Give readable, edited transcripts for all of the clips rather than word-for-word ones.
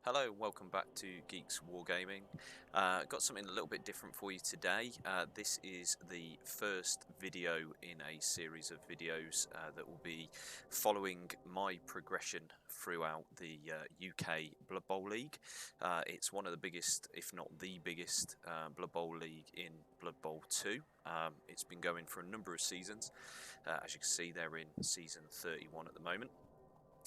Hello, welcome back to Geeks Wargaming. Got something a little bit different for you today. This is the first video in a series of videos that will be following my progression throughout the UK Blood Bowl League. It's one of the biggest, if not the biggest, Blood Bowl League in Blood Bowl 2. It's been going for a number of seasons. As you can see, they're in season 31 at the moment.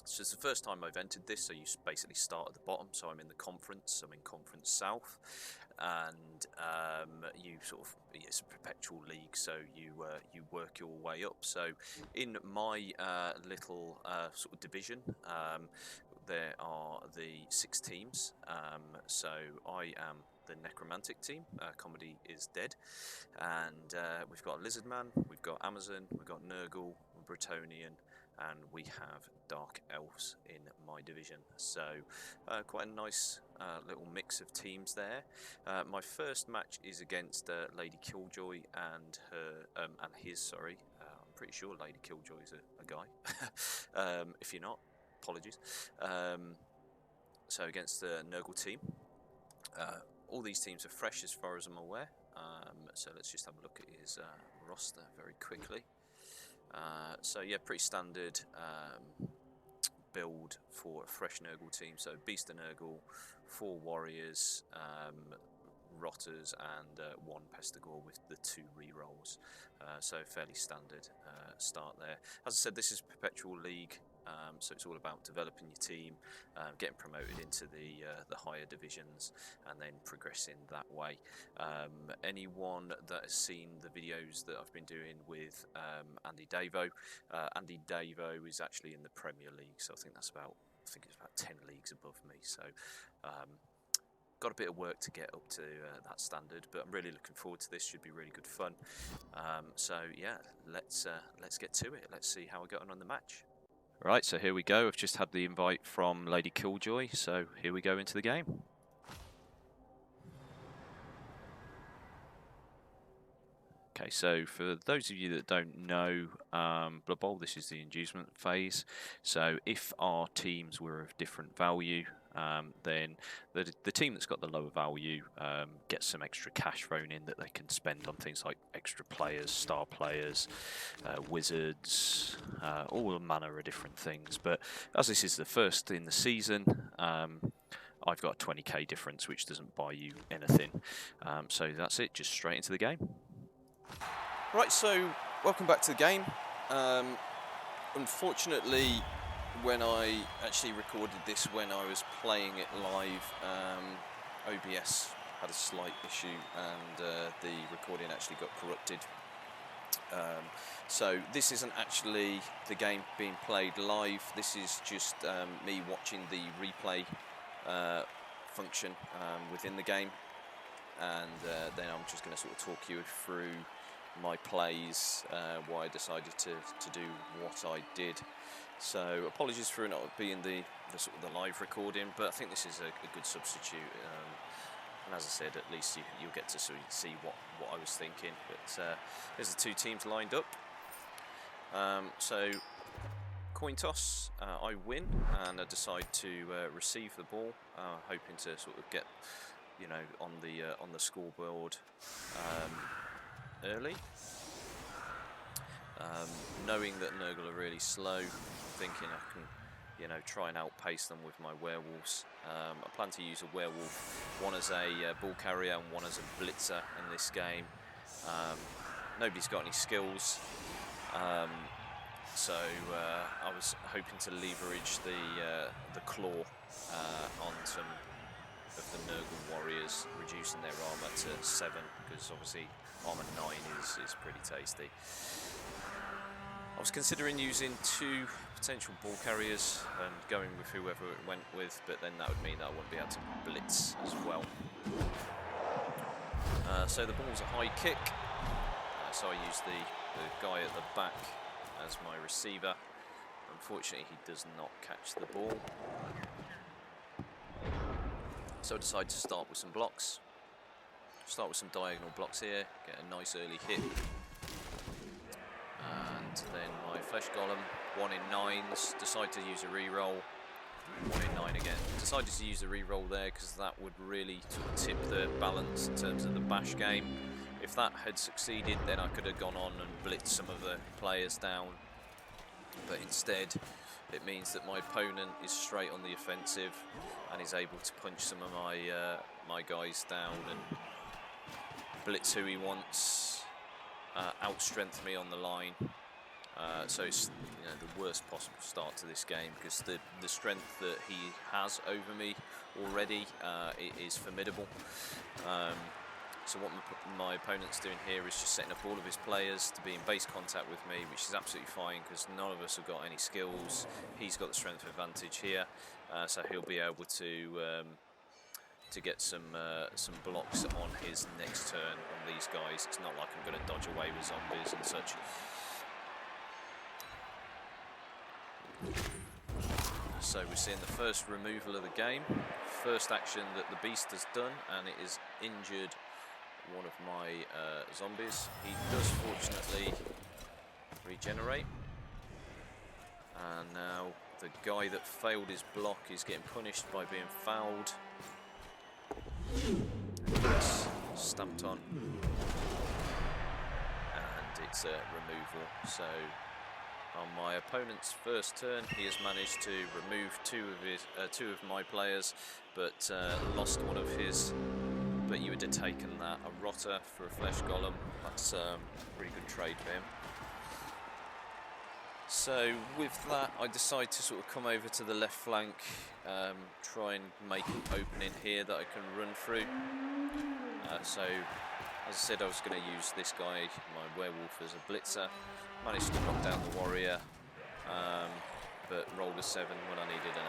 So it's the first time I've entered this, so you basically start at the bottom. So I'm in the conference, I'm in Conference South, and you sort of, it's a perpetual league, so you work your way up. So in my little sort of division, there are the 6 teams. So I am the Necromantic team, Comedy is Dead, and we've got Lizard Man, we've got Amazon, we've got Nurgle, Bretonnian, and we have Dark Elves in my division. So quite a nice little mix of teams there. My first match is against Lady Killjoy and his. I'm pretty sure Lady Killjoy is a guy. If you're not, apologies. So against the Nurgle team. All these teams are fresh as far as I'm aware. So let's just have a look at his roster very quickly. So yeah, pretty standard build for a fresh Nurgle team. So Beast of Nurgle, 4 Warriors, Rotters, and 1 Pestigore with the 2 rerolls. So fairly standard start there. As I said, this is Perpetual League. So it's all about developing your team, getting promoted into the higher divisions, and then progressing that way. Anyone that has seen the videos that I've been doing with Andy Davo, Andy Davo is actually in the Premier League, so I think it's about 10 leagues above me. So got a bit of work to get up to that standard, but I'm really looking forward to this. Should be really good fun. So yeah, let's get to it. Let's see how we're getting on the match. Right, so here we go. I've just had the invite from Lady Killjoy, so here we go into the game. Okay, so for those of you that don't know Blood Bowl, this is the inducement phase. So if our teams were of different value, then the team that's got the lower value gets some extra cash thrown in that they can spend on things like extra players, star players, wizards, all manner of different things. But as this is the first in the season, I've got a 20k difference, which doesn't buy you anything. So that's it, just straight into the game. Right, so welcome back to the game. Unfortunately, when I actually recorded this when I was playing it live, OBS had a slight issue and the recording actually got corrupted. So this isn't actually the game being played live, this is just me watching the replay function within the game, and then I'm just going to sort of talk you through my plays, why I decided to do what I did. So apologies for not being the sort of the live recording, but I think this is a good substitute. And as I said, at least you'll get to see what I was thinking. But there's the 2 teams lined up. So coin toss, I win, and I decide to receive the ball, hoping to sort of get, you know, on the scoreboard early. Knowing that Nurgle are really slow, thinking I can, you know, try and outpace them with my werewolves. I plan to use a werewolf, one as a ball carrier and one as a blitzer in this game. Nobody's got any skills, so I was hoping to leverage the claw on some of the Nurgle warriors, reducing their armor to 7, because obviously armor 9 is pretty tasty. I was considering using 2 potential ball carriers and going with whoever it went with, but then that would mean that I wouldn't be able to blitz as well. So the ball's a high kick, so I use the guy at the back as my receiver. Unfortunately, he does not catch the ball. So I decide to start with some blocks. Start with some diagonal blocks here, get a nice early hit. And then my Flesh Golem, 1 in 9s, decide to use a reroll. 1 in 9 again. Decided to use the re-roll there because that would really sort of tip the balance in terms of the bash game. If that had succeeded, then I could have gone on and blitzed some of the players down. But instead, it means that my opponent is straight on the offensive and is able to punch some of my my guys down and blitz who he wants, outstrength me on the line. So it's the worst possible start to this game because the strength that he has over me already is formidable. So what my opponent's doing here is just setting up all of his players to be in base contact with me, which is absolutely fine because none of us have got any skills. He's got the strength advantage here, so he'll be able to get some blocks on his next turn on these guys. It's not like I'm going to dodge away with zombies and such. So we're seeing the first removal of the game, first action that the beast has done, and it is injured one of my zombies. He does fortunately regenerate, and now the guy that failed his block is getting punished by being fouled. It's stamped on, and it's a removal. So on my opponent's first turn, he has managed to remove two of my players, but lost one of his. But you would have taken that, a rotter for a flesh golem. That's a really good trade for him. So with that, I decide to sort of come over to the left flank, try and make an opening here that I can run through. So as I said, I was going to use this guy, my werewolf, as a blitzer. Managed to knock down the warrior, but rolled a 7 when I needed an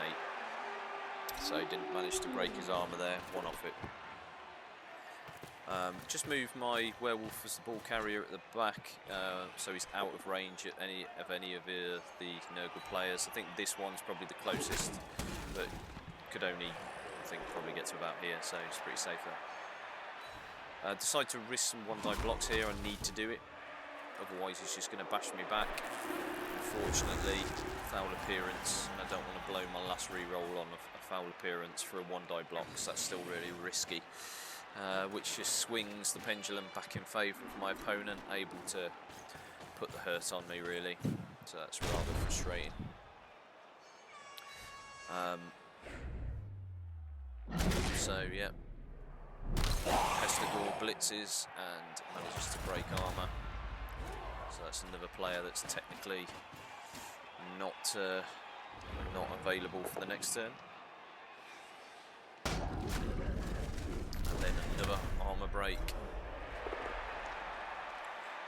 8. So didn't manage to break his armour there, one off it. Just move my werewolf as the ball carrier at the back, so he's out of range at any of the Nurgle players. I think this one's probably the closest, but could only, I think, probably get to about here, so it's pretty safe there. Decide to risk some 1-die blocks here. I need to do it, otherwise he's just going to bash me back. Unfortunately, foul appearance, and I don't want to blow my last re-roll on a foul appearance for a 1-die block, because that's still really risky. Which just swings the pendulum back in favour of my opponent, able to put the hurt on me really, so that's rather frustrating. So yeah, Pestigor blitzes and manages to break armour, so that's another player that's technically not available for the next turn. And then another armour break,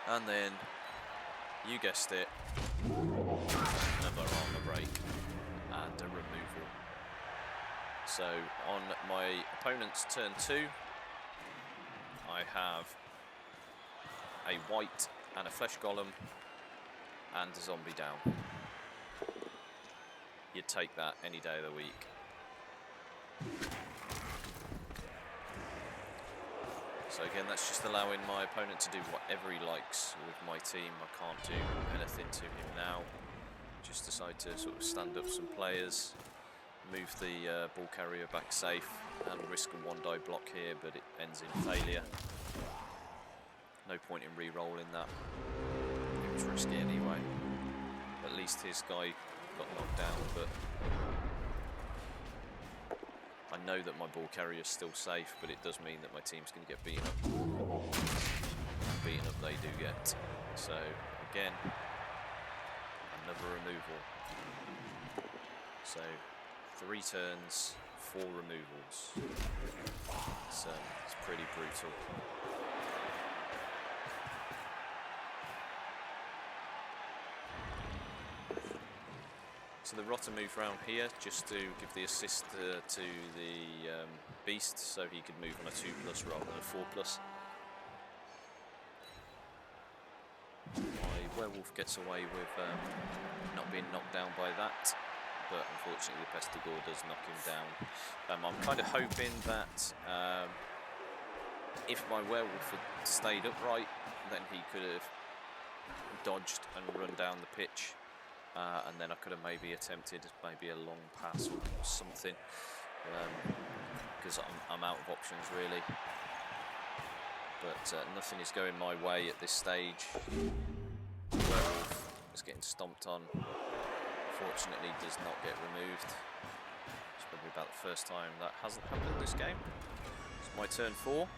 and then, you guessed it, another armour break and a removal. So on my opponent's turn 2, I have a white and a flesh golem and a zombie down. You'd take that any day of the week. So again, that's just allowing my opponent to do whatever he likes with my team. I can't do anything to him now. Just decide to sort of stand up some players, move the ball carrier back safe, and risk a 1-die block here, but it ends in failure. No point in re-rolling that. It was risky anyway. At least his guy got knocked down, but I know that my ball carrier is still safe, but it does mean that my team's going to get beaten up. Beaten up they do get. So, again, another removal. So, 3 turns, 4 removals. It's pretty brutal. So the rotter moved around here just to give the assist to the beast, so he could move on a 2+ rather than a 4+. My werewolf gets away with not being knocked down by that, but unfortunately the Pestigor does knock him down. I'm kind of hoping that if my werewolf had stayed upright, then he could have dodged and run down the pitch. and then I could have maybe attempted maybe a long pass or something, because I'm out of options really. But nothing is going my way at this stage. Werewolf is getting stomped on. Fortunately, does not get removed. It's probably about the first time that hasn't happened in this game. It's my turn 4.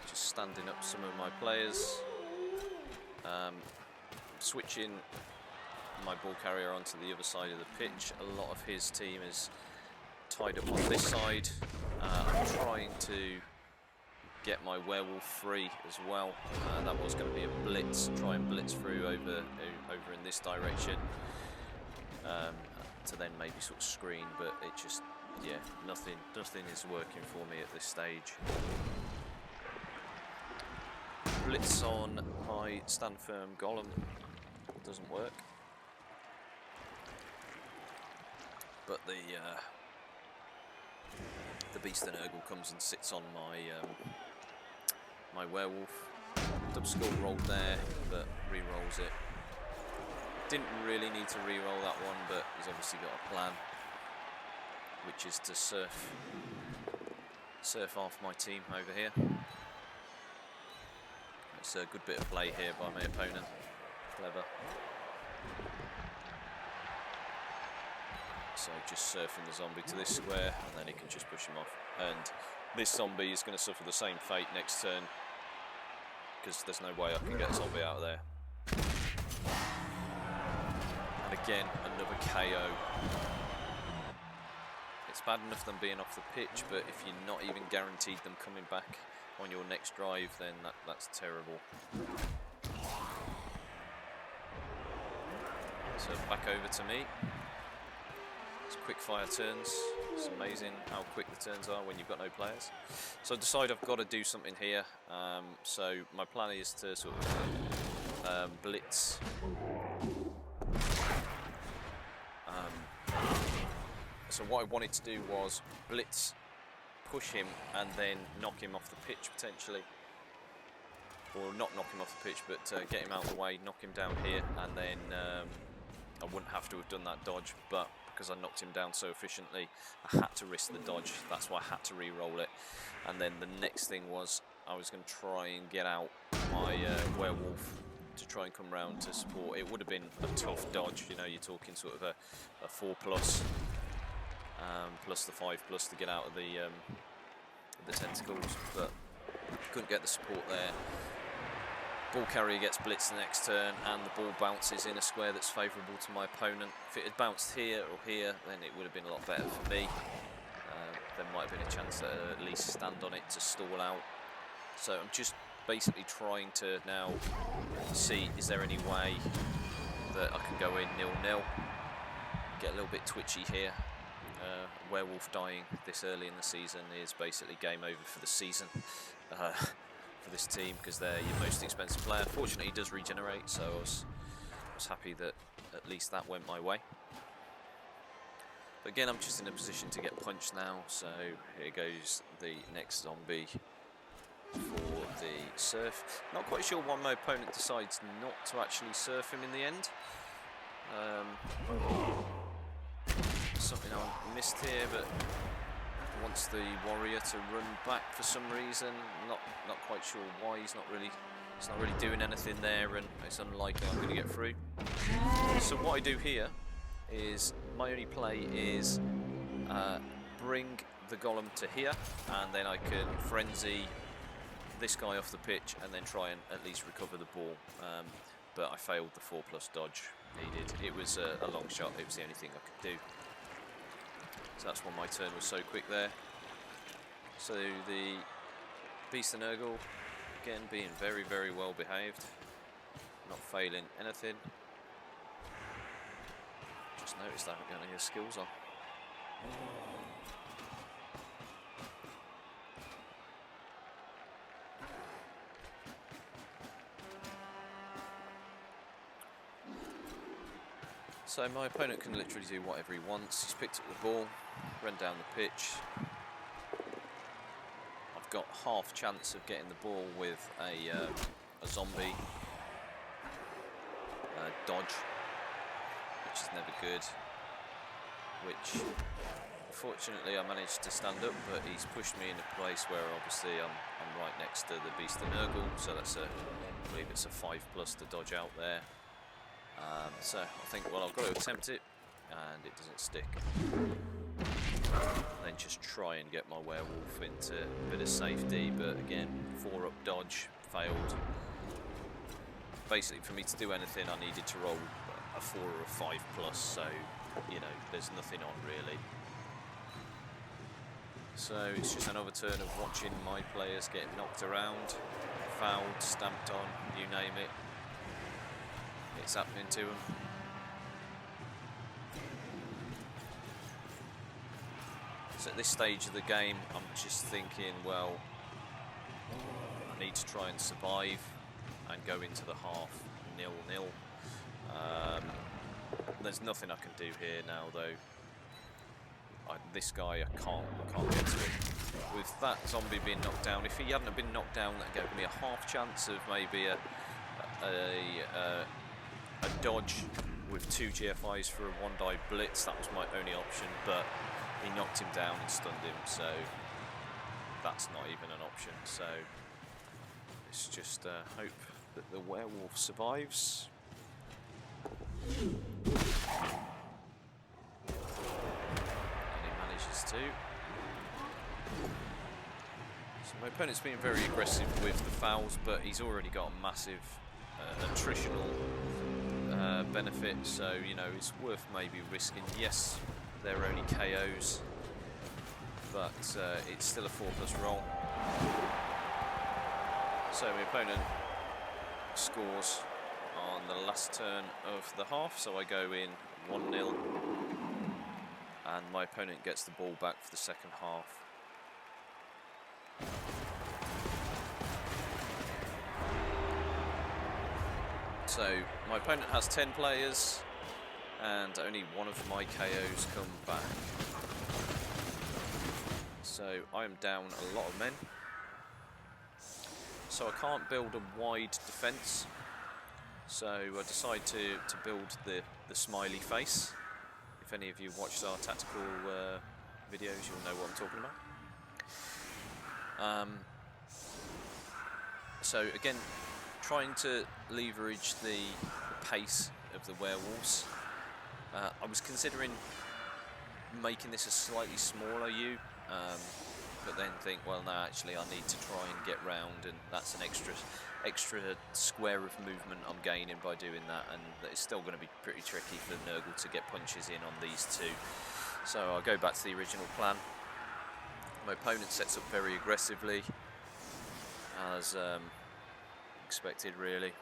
Just standing up some of my players. Switching my ball carrier onto the other side of the pitch. A lot of his team is tied up on this side. I'm trying to get my werewolf free as well. That was going to be a blitz, try and blitz through over in this direction, to then maybe sort of screen, but it just, yeah, nothing is working for me at this stage. Blitz on my stand firm golem doesn't work, but the beast and Urgle comes and sits on my my werewolf. Dub skull rolled there, but re-rolls it. Didn't really need to re-roll that one, but he's obviously got a plan, which is to surf off my team over here. It's a good bit of play here by my opponent. Clever. So just surfing the zombie to this square, and then he can just push him off. And this zombie is going to suffer the same fate next turn, because there's no way I can get a zombie out of there. And again, another KO. It's bad enough them being off the pitch, but if you're not even guaranteed them coming back on your next drive, then that's terrible. So back over to me. It's quick fire turns. It's amazing how quick the turns are when you've got no players. So I decide I've got to do something here. So my plan is to sort of blitz. So what I wanted to do was blitz, push him, and then knock him off the pitch potentially. Or not knock him off the pitch, but get him out of the way, knock him down here, and then I wouldn't have to have done that dodge, but because I knocked him down so efficiently, I had to risk the dodge. That's why I had to re-roll it. And then the next thing was I was going to try and get out my werewolf to try and come round to support. It would have been a tough dodge, you know, you're talking sort of a 4+, plus the 5+ to get out of the tentacles, but couldn't get the support there. Ball carrier gets blitzed the next turn, and the ball bounces in a square that's favourable to my opponent. If it had bounced here or here, then it would have been a lot better for me. There might have been a chance to at least stand on it to stall out. So I'm just basically trying to now see, is there any way that I can go in 0-0? Get a little bit twitchy here. Werewolf dying this early in the season is basically game over for the season. For this team, because they're your most expensive player. Fortunately, he does regenerate, so I was happy that at least that went my way. But again, I'm just in a position to get punched now, so here goes the next zombie for the surf. Not quite sure why my opponent decides not to actually surf him in the end. Something I missed here, but wants the warrior to run back for some reason. Not quite sure why. He's not really doing anything there, and it's unlikely I'm going to get through. So what I do here is my only play is bring the golem to here, and then I can frenzy this guy off the pitch and then try and at least recover the ball. But I failed the 4+ dodge needed. It was a long shot. It was the only thing I could do. So that's why my turn was so quick there. So the beast and Urgle, again, being very, very well behaved, not failing anything. Just noticed I haven't got any skills on. So my opponent can literally do whatever he wants. He's picked up the ball, run down the pitch. I've got half chance of getting the ball with a zombie. dodge, which is never good. Which, fortunately, I managed to stand up, but he's pushed me in a place where obviously I'm right next to the Beast of Nurgle, so that's I believe it's a 5+ to dodge out there. So I think, well, I've got to attempt it, and it doesn't stick. Then just try and get my werewolf into a bit of safety, but again, 4-up dodge, failed. Basically, for me to do anything, I needed to roll a 4 or a 5+, so, you know, there's nothing on really. So it's just another turn of watching my players get knocked around, fouled, stamped on, you name it. It's happening to them. So at this stage of the game, I'm just thinking, well, I need to try and survive and go into the half 0-0. There's nothing I can do here now, though. This guy, I can't get to him. With that zombie being knocked down, if he hadn't have been knocked down, that gave me a half chance of maybe a dodge with 2 GFIs for a 1-die blitz. That was my only option, but he knocked him down and stunned him, so that's not even an option. So it's just hope that the werewolf survives. And he manages to. So my opponent's been very aggressive with the fouls, but he's already got a massive attritional benefit, so you know it's worth maybe risking. Yes, they're only KOs, but it's still a 4+ roll. So my opponent scores on the last turn of the half, so I go in 1-0, and my opponent gets the ball back for the second half. So my opponent has 10 players, and only one of my KOs come back. So I am down a lot of men. So I can't build a wide defence. So I decide to build the smiley face. If any of you watched our tactical videos, you'll know what I'm talking about. So again, trying to leverage the pace of the werewolves. I was considering making this a slightly smaller U, but then think, well, no, actually I need to try and get round, and that's an extra square of movement I'm gaining by doing that, and it's still going to be pretty tricky for Nurgle to get punches in on these two. So I'll go back to the original plan. My opponent sets up very aggressively, as expected really.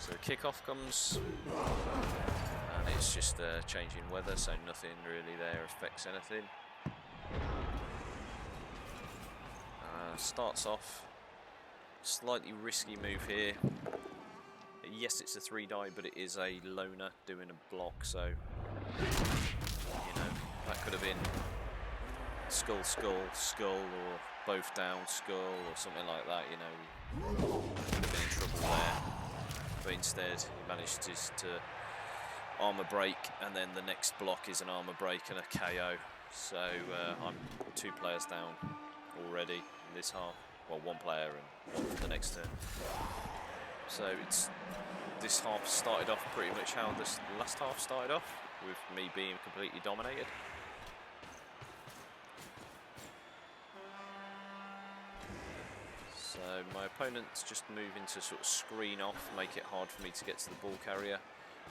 So kickoff comes, and it's just changing weather, so nothing really there affects anything. Starts off slightly risky move here. Yes, it's a 3-die, but it is a loner doing a block, so you know that could have been skull, skull, skull, or both down, skull, or something like that. You know, could have been in trouble there. But instead, he managed to armor break, and then the next block is an armor break and a KO. So I'm 2 players down already in this half. Well, 1 player and 1 for the next turn. So this half started off pretty much how this last half started off, with me being completely dominated. So my opponent's just moving to sort of screen off, make it hard for me to get to the ball carrier.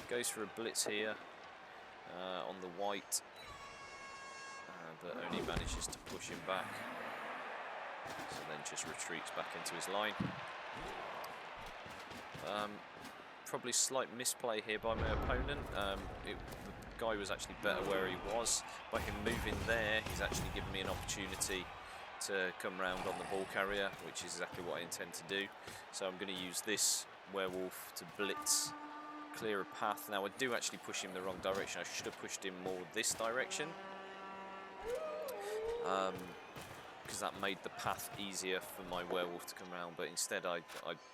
Goes for a blitz here on the white, but only manages to push him back. So then just retreats back into his line. Probably slight misplay here by my opponent. The guy was actually better where he was. By him moving there, he's actually given me an opportunity to come round on the ball carrier, which is exactly what I intend to do. So I'm going to use this werewolf to blitz, clear a path. Now I do actually push him the wrong direction. I should have pushed him more this direction, because that made the path easier for my werewolf to come around, but instead I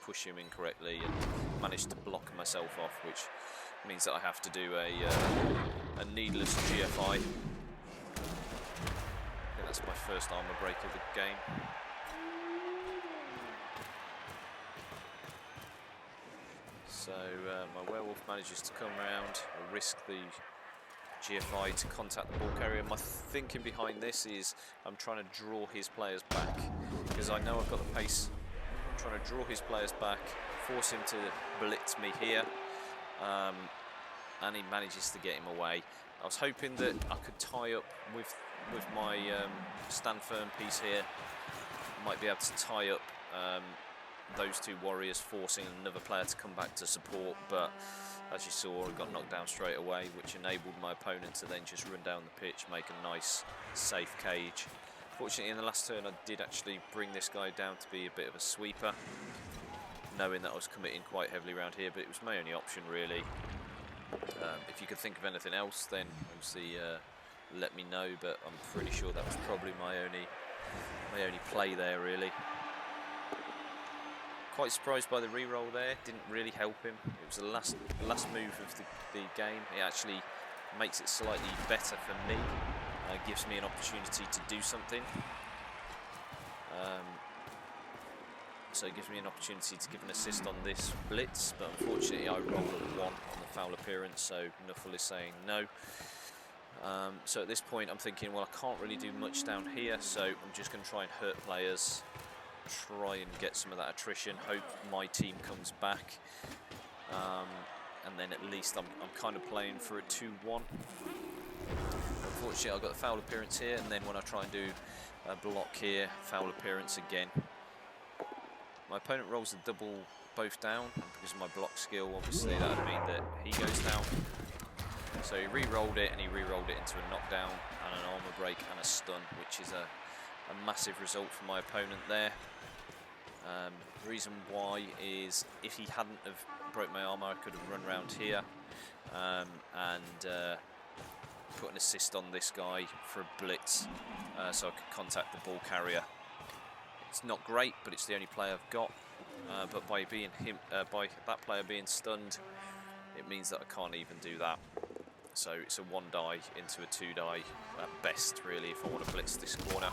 push him incorrectly and managed to block myself off, which means that I have to do a needless GFI. I think that's my first armor break of the game. So my werewolf manages to come around, I risk the GFI to contact the ball carrier. My thinking behind this is I'm trying to draw his players back, because I know I've got the pace. I'm trying to draw his players back, force him to blitz me here, and he manages to get him away. I was hoping that I could tie up with my stand firm piece here. I might be able to tie up those two warriors, forcing another player to come back to support, but as you saw, I got knocked down straight away, which enabled my opponent to then just run down the pitch, make a nice safe cage. Fortunately, in the last turn I did actually bring this guy down to be a bit of a sweeper, knowing that I was committing quite heavily around here, but it was my only option really. If you could think of anything else, then obviously let me know, but I'm pretty sure that was probably my only play there really. Quite surprised by the re-roll there, didn't really help him. It was the last move of the game. It actually makes it slightly better for me, gives me an opportunity to do something. So it gives me an opportunity to give an assist on this blitz, but unfortunately I rolled a 1 on the foul appearance, so Nuffle is saying no. So at this point I'm thinking, well, I can't really do much down here, so I'm just going to try and hurt players, try and get some of that attrition, hope my team comes back, and then at least I'm kind of playing for a 2-1. Unfortunately I got the foul appearance here, and then when I try and do a block here, foul appearance again. My opponent rolls the double both down, and because of my block skill, obviously that would mean that he goes down. So he re-rolled it, and he re-rolled it into a knockdown and an armor break and a stun, which is a massive result for my opponent there. The reason why is if he hadn't have broke my armor, I could have run around here and put an assist on this guy for a blitz, so I could contact the ball carrier. It's not great, but it's the only play I've got. But by by that player being stunned, it means that I can't even do that. So it's a 1 die into a 2 die at best, really, if I want to blitz this corner.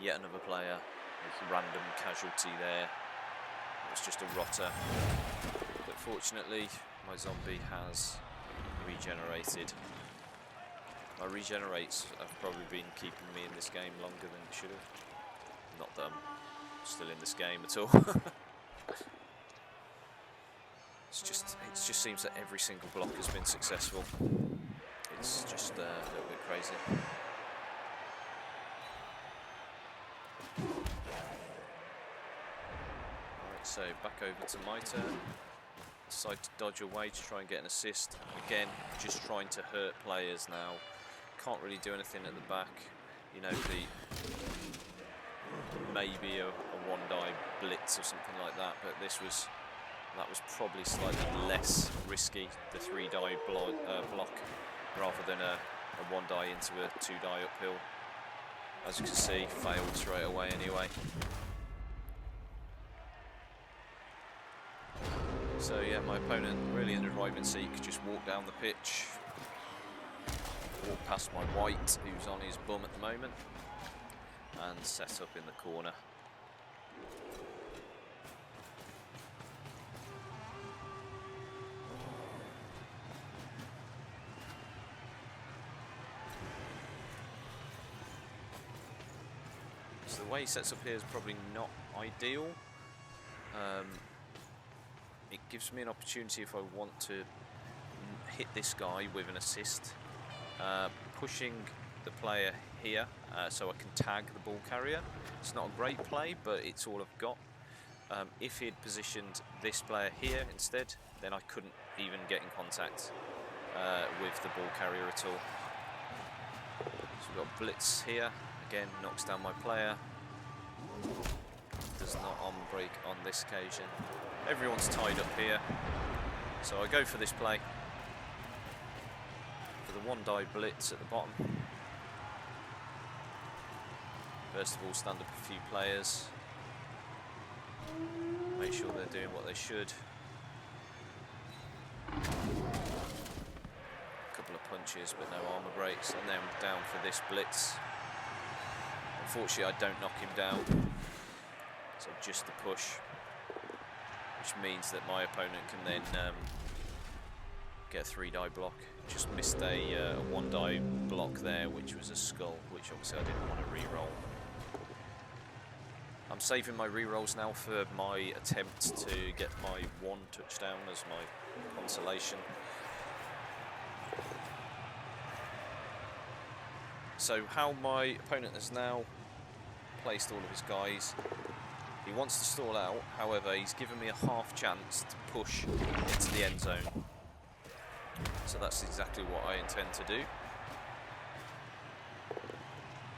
Yet another player, a random casualty there. It was just a rotter. But fortunately, my zombie has regenerated. My regenerates have probably been keeping me in this game longer than it should have. Not that I'm still in this game at all. It just seems that every single block has been successful. It's just a little bit crazy. Alright, so back over to my turn. Decide to dodge away to try and get an assist. Again, just trying to hurt players now. Can't really do anything at the back. You know, maybe a 1 die blitz or something like that, but that was probably slightly less risky, the 3 die block, rather than a 1 die into a 2 die uphill. As you can see, failed straight away anyway. So yeah, my opponent really in the driving seat could just walk down the pitch, walk past my white, who's on his bum at the moment, and set up in the corner. So the way he sets up here is probably not ideal. It gives me an opportunity if I want to hit this guy with an assist, pushing the player here so I can tag the ball carrier. It's not a great play, but it's all I've got. If he'd positioned this player here instead, then I couldn't even get in contact with the ball carrier at all. So we've got blitz here, again knocks down my player. Does not armor break on this occasion. Everyone's tied up here, so I go for this play, for the 1 die blitz at the bottom. First of all, stand up a few players, make sure they're doing what they should. couple of punches, but no armor breaks, and then down for this blitz. Unfortunately, I don't knock him down, so just the push, which means that my opponent can then get a 3-die block. Just missed a 1-die block there, which was a skull, which obviously I didn't want to re-roll. I'm saving my re-rolls now for my attempt to get my 1 touchdown as my consolation. So how my opponent has now placed all of his guys, he wants to stall out, however he's given me a half chance to push into the end zone. So that's exactly what I intend to do.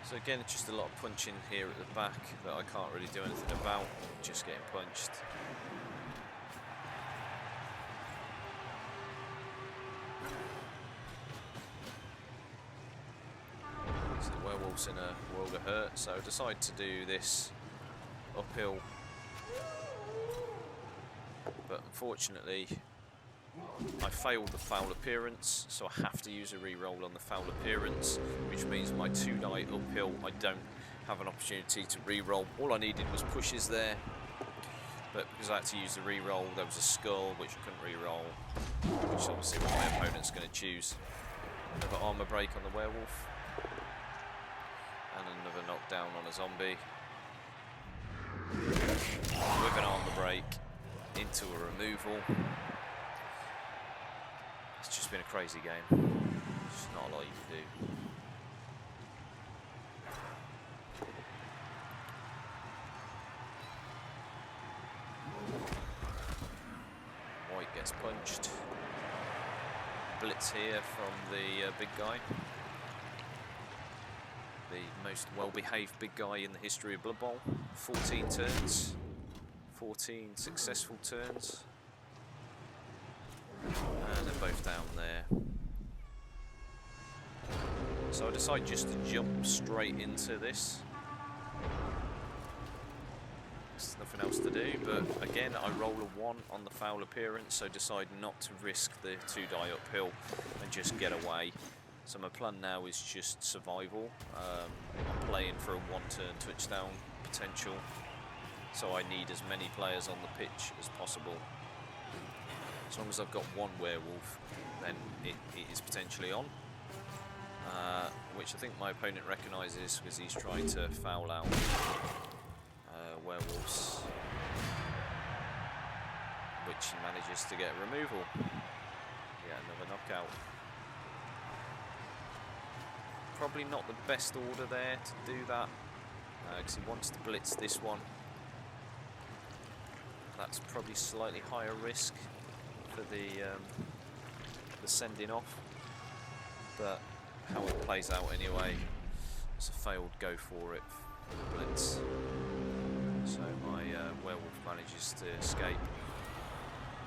So again, it's just a lot of punching here at the back that I can't really do anything about, just getting punched. So the werewolf's in a world of hurt, so I decide to do this uphill. But unfortunately, I failed the foul appearance, so I have to use a re-roll on the foul appearance, which means my 2-die uphill, I don't have an opportunity to re-roll. All I needed was pushes there, but because I had to use the re-roll, there was a skull, which I couldn't re-roll, which is obviously what my opponent's going to choose. Another armor break on the werewolf, and another knockdown on a zombie. With an armor break into a removal. It's just been a crazy game. There's not a lot you can do. White gets punched. Blitz here from the big guy. The most well-behaved big guy in the history of Blood Bowl. 14 turns. 14 successful turns. And they're both down there. So I decide just to jump straight into this. There's nothing else to do, but again I roll a 1 on the foul appearance, so decide not to risk the 2-die uphill and just get away. So my plan now is just survival. I'm playing for a 1-turn touchdown potential, so I need as many players on the pitch as possible. As long as I've got 1 werewolf, then it is potentially on. Which I think my opponent recognises because he's trying to foul out werewolves, which he manages to get removal. Yeah, another knockout. Probably not the best order there to do that, because he wants to blitz this one. That's probably slightly higher risk for the sending off, but how it plays out anyway. It's a failed go for it for the blitz. So my werewolf manages to escape.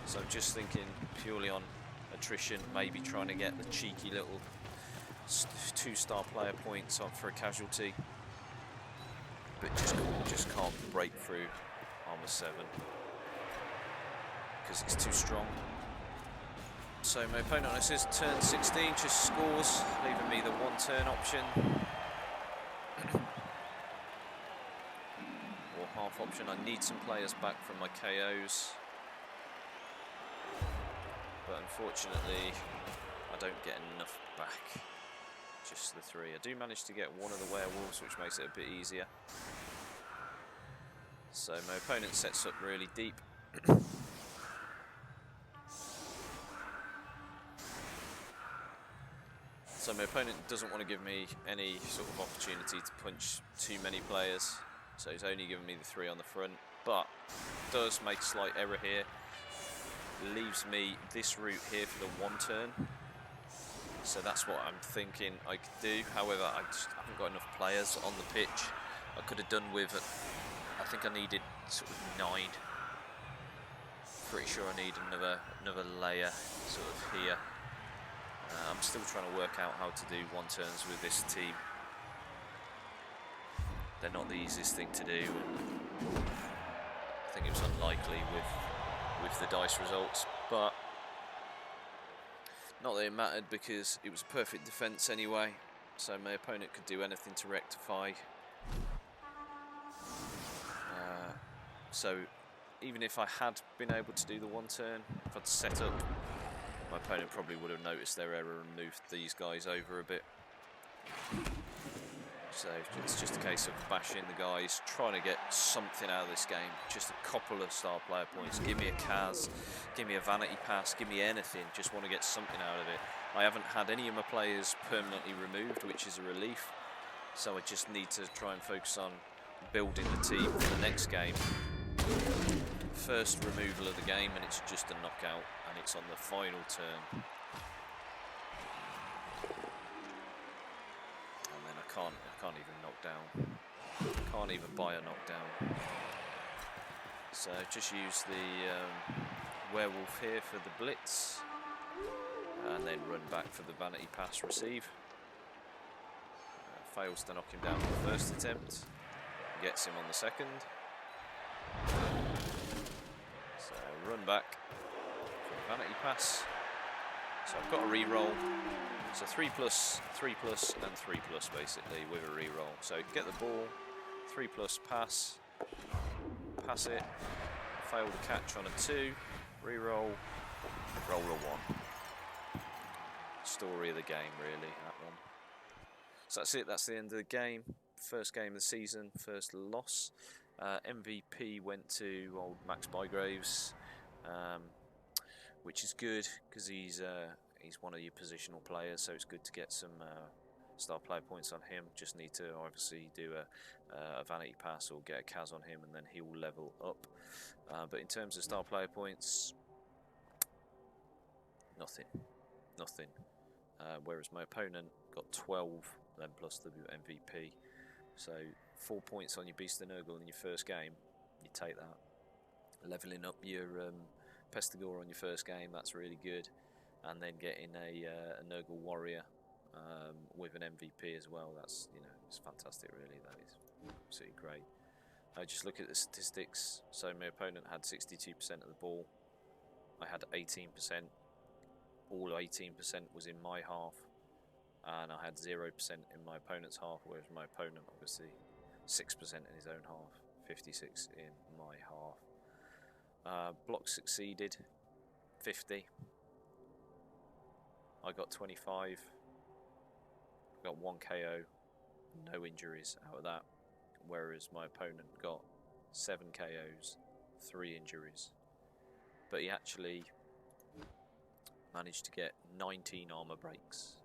So I'm just thinking purely on attrition, maybe trying to get the cheeky little 2-star player points on for a casualty, but just can't break through armor 7 because it's too strong. So my opponent, this is turn 16, just scores, leaving me the 1-turn option. Or half option. I need some players back from my KOs. But unfortunately, I don't get enough back. Just the 3. I do manage to get one of the werewolves, which makes it a bit easier. So my opponent sets up really deep. So my opponent doesn't want to give me any sort of opportunity to punch too many players, so he's only giving me the 3 on the front, but does make a slight error here. Leaves me this route here for the 1-turn, so that's what I'm thinking I could do. However, I just haven't got enough players on the pitch. I could have done with, I think I needed sort of 9. Pretty sure I need another layer sort of here. I'm still trying to work out how to do 1-turns with this team. They're not the easiest thing to do. I think it was unlikely with the dice results, but Not that it mattered, because it was a perfect defence anyway, so my opponent could do anything to rectify. So even if I had been able to do the one turn, if I'd set up, my opponent probably would have noticed their error and moved these guys over a bit. So it's just a case of bashing the guys, trying to get something out of this game. Just a couple of star player points. Give me a Kaz, give me a vanity pass, give me anything. Just want to get something out of it. I haven't had any of my players permanently removed, which is a relief. So I just need to try and focus on building the team for the next game. First removal of the game, and it's just a knockout, and it's on the final turn. I can't even knock down. Can't even buy a knockdown. So just use the werewolf here for the blitz, and then run back for the vanity pass receive. Fails to knock him down on the first attempt. Gets him on the second. So run back for the vanity pass. So I've got a re-roll. So 3+, 3+, and 3+ basically with a re-roll. So get the ball, 3+ pass, pass it, fail to catch on a 2, re-roll, roll a 1. Story of the game, really, that one. So that's it, that's the end of the game. First game of the season, first loss. MVP went to old Max Bygraves, which is good because he's one of your positional players, so it's good to get some star player points on him. Just need to obviously do a vanity pass or get a Kaz on him, and then he will level up. But in terms of star player points, nothing. Whereas my opponent got 12, then plus the MVP. So 4 points on your Beast and Nurgle in your first game, you take that. Leveling up your Pestigore on your first game, that's really good. And then getting a Nurgle Warrior with an MVP as well, that's, you know, it's fantastic really, that is absolutely great. Just look at the statistics. So my opponent had 62% of the ball, I had 18%, all 18% was in my half, and I had 0% in my opponent's half, whereas my opponent obviously 6% in his own half, 56 in my half. Block succeeded, 50. I got 25, got 1 KO, no injuries out of that, whereas my opponent got 7 KOs, 3 injuries. But he actually managed to get 19 armor breaks.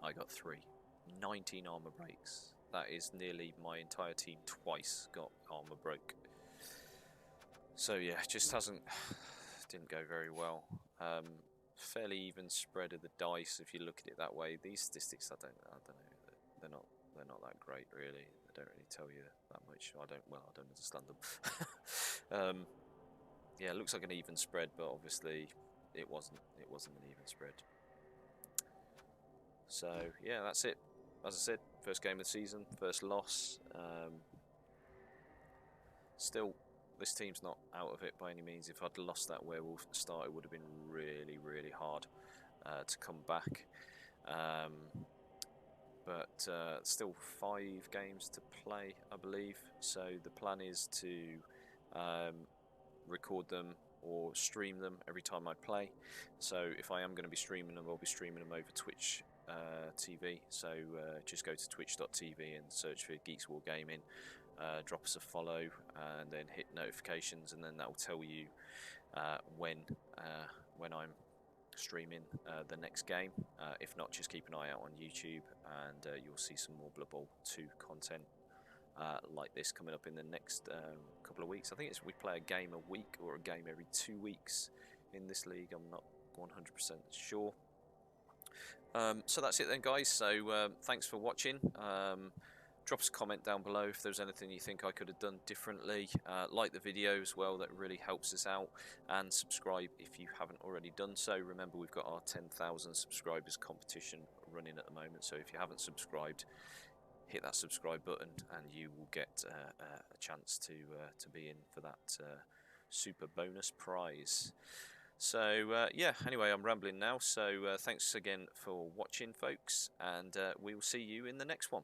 I got 3. 19 armor breaks. That is nearly my entire team twice got armor broke. So yeah, just didn't go very well. Fairly even spread of the dice if you look at it that way. These statistics, I don't know, they're not that great really. They don't really tell you that much. I don't understand them. Yeah, it looks like an even spread, but obviously it wasn't an even spread. So yeah, that's it. As I said, first game of the season, first loss. Still, this team's not out of it by any means. If I'd lost that werewolf at the start, it would have been really, really hard to come back. But still 5 games to play, I believe. So the plan is to record them or stream them every time I play. So if I am going to be streaming them, I'll be streaming them over Twitch TV. So just go to twitch.tv and search for Geeks War Gaming. Drop us a follow and then hit notifications, and then that will tell you when I'm streaming the next game. If not, just keep an eye out on YouTube, and you'll see some more Blood Bowl 2 content like this coming up in the next couple of weeks. I think we play a game a week or a game every 2 weeks in this league. I'm not 100% sure. So that's it then, guys. So thanks for watching. Drop us a comment down below if there's anything you think I could have done differently. Like the video as well, that really helps us out. And subscribe if you haven't already done so. Remember, we've got our 10,000 subscribers competition running at the moment. So if you haven't subscribed, hit that subscribe button and you will get a chance to be in for that super bonus prize. So yeah, anyway, I'm rambling now, so thanks again for watching, folks, and we will see you in the next one.